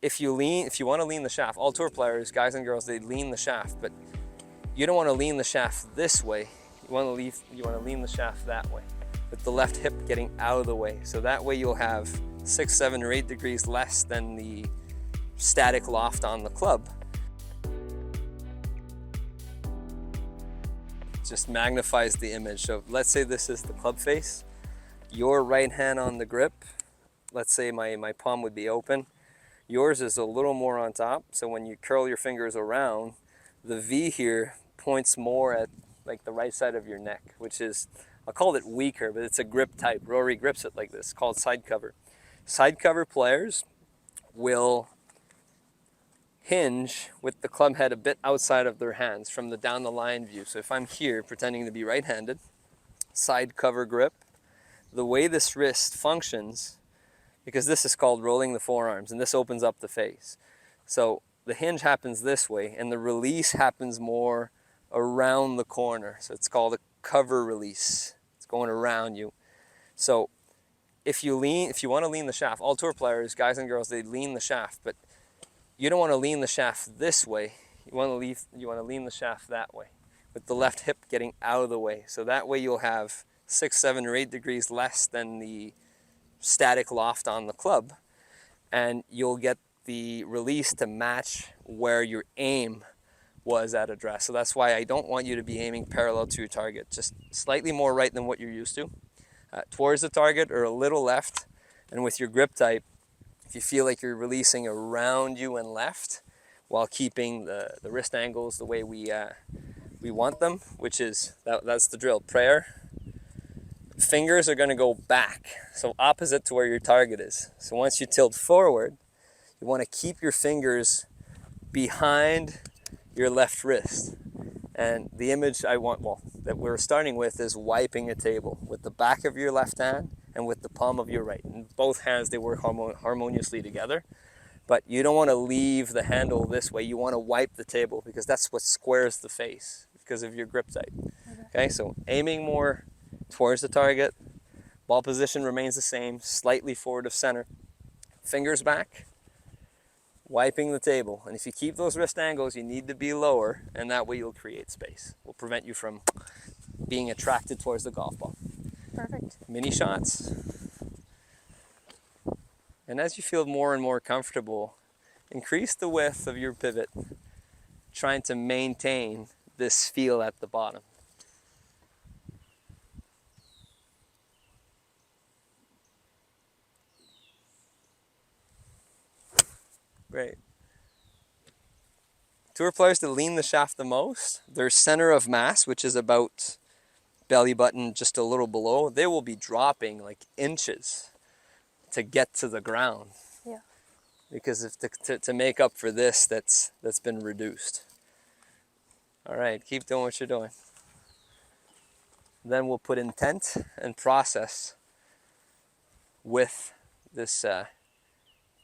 if you want to lean the shaft, all tour players, guys and girls, they lean the shaft, but you don't want to lean the shaft this way. You want to lean the shaft that way, with the left hip getting out of the way. So that way you'll have 6, 7, or 8 degrees less than the static loft on the club. Just magnifies the image. So let's say this is the club face, your right hand on the grip. Let's say my palm would be open. Yours is a little more on top. So when you curl your fingers around, the V here points more at like the right side of your neck, which is, I'll call it weaker, but it's a grip type. Rory grips it like this, called side cover. Side cover players will hinge with the club head a bit outside of their hands from the down the line view. So if I'm here pretending to be right-handed, side cover grip, the way this wrist functions, because this is called rolling the forearms and this opens up the face. So the hinge happens this way and the release happens more around the corner. So it's called a cover release. It's going around you. So if you want to lean the shaft, all tour players, guys and girls, they lean the shaft, but you don't want to lean the shaft this way. You want to lean the shaft that way, with the left hip getting out of the way. So that way you'll have 6, 7, or 8 degrees less than the static loft on the club, and you'll get the release to match where your aim was at address. So that's why I don't want you to be aiming parallel to your target, just slightly more right than what you're used to, towards the target or a little left. And with your grip type, if you feel like you're releasing around you and left while keeping the wrist angles the way we want them, which is, that's the drill. Prayer, fingers are going to go back, so opposite to where your target is. So once you tilt forward, you want to keep your fingers behind your left wrist. And the image that we're starting with is wiping a table with the back of your left hand and with the palm of your right. And both hands, they work harmoniously together. But you don't want to leave the handle this way. You want to wipe the table because that's what squares the face because of your grip type. Okay, so aiming more towards the target. Ball position remains the same, slightly forward of center. Fingers back, wiping the table. And if you keep those wrist angles, you need to be lower, and that way you'll create space. Will prevent you from being attracted towards the golf ball. Perfect. Mini shots. And as you feel more and more comfortable, increase the width of your pivot, trying to maintain this feel at the bottom. Great. Tour players that lean the shaft the most, their center of mass, which is about belly button just a little below, they will be dropping like inches to get to the ground. Yeah. Because if to make up for this, that's been reduced. All right, keep doing what you're doing. Then we'll put intent and process with this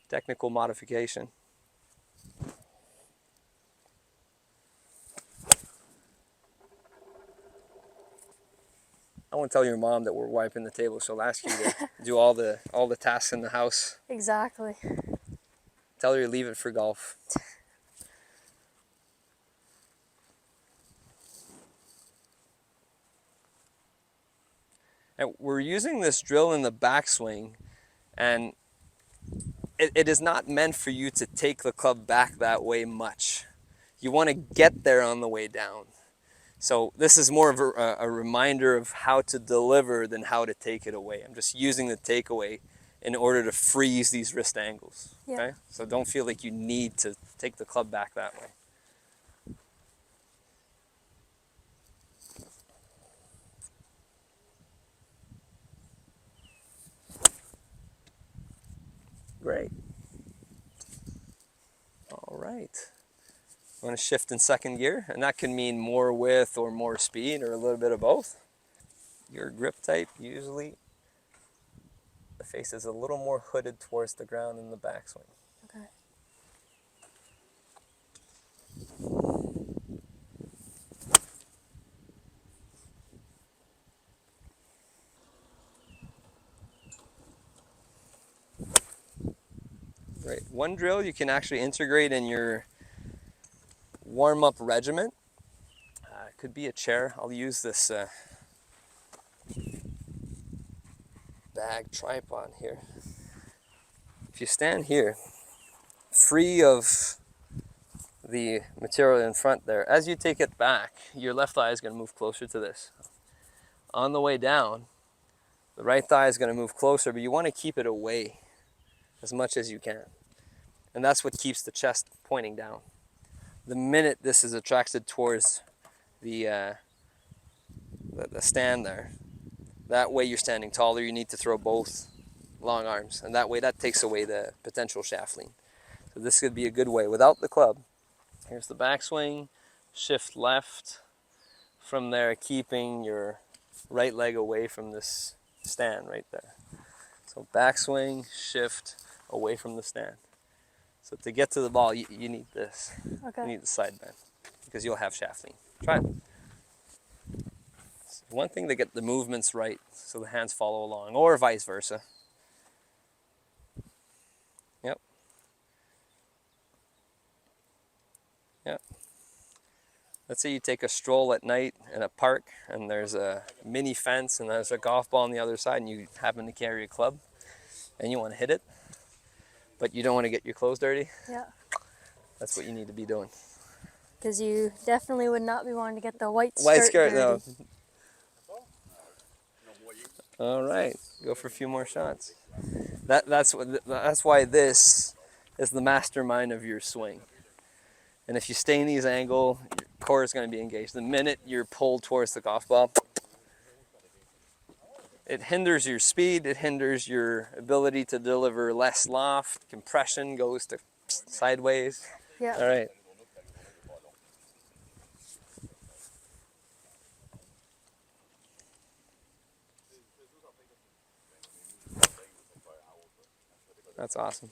technical modification. I won't tell your mom that we're wiping the table. She'll ask you to do all the tasks in the house. Exactly. Tell her you leave it for golf. And we're using this drill in the backswing, and it is not meant for you to take the club back that way much. You want to get there on the way down. So this is more of a reminder of how to deliver than how to take it away. I'm just using the takeaway in order to freeze these wrist angles. Yeah. Okay? So don't feel like you need to take the club back that way. Great. All right. I'm going to shift in second gear, and that can mean more width or more speed or a little bit of both. Your grip type, usually the face is a little more hooded towards the ground in the backswing. Okay. Great. one drill you can actually integrate in your warm-up regimen. It could be a chair. I'll use this bag tripod here. If you stand here, free of the material in front there, as you take it back, your left thigh is going to move closer to this. On the way down, the right thigh is going to move closer, but you want to keep it away as much as you can. And that's what keeps the chest pointing down. The minute this is attracted towards the stand there, that way you're standing taller. You need to throw both long arms, and that way that takes away the potential shaft lean. So this could be a good way without the club. Here's the backswing, shift left. From there, keeping your right leg away from this stand right there. So backswing, shift, away from the stand. So to get to the ball, you need this. Okay. You need the side bend because you'll have shaft lean. Try it. It's one thing to get the movements right so the hands follow along, or vice versa. Yep. Yep. Let's say you take a stroll at night in a park and there's a mini fence and there's a golf ball on the other side and you happen to carry a club and you want to hit it, but you don't want to get your clothes dirty. Yeah. That's what you need to be doing. Because you definitely would not be wanting to get the white skirt, dirty. no. All right, go for a few more shots. That's why this is the mastermind of your swing. And if you stay in these angles, your core is going to be engaged. The minute you're pulled towards the golf ball, it hinders your speed, it hinders your ability to deliver less loft, compression goes to sideways. Yeah. All right. That's awesome.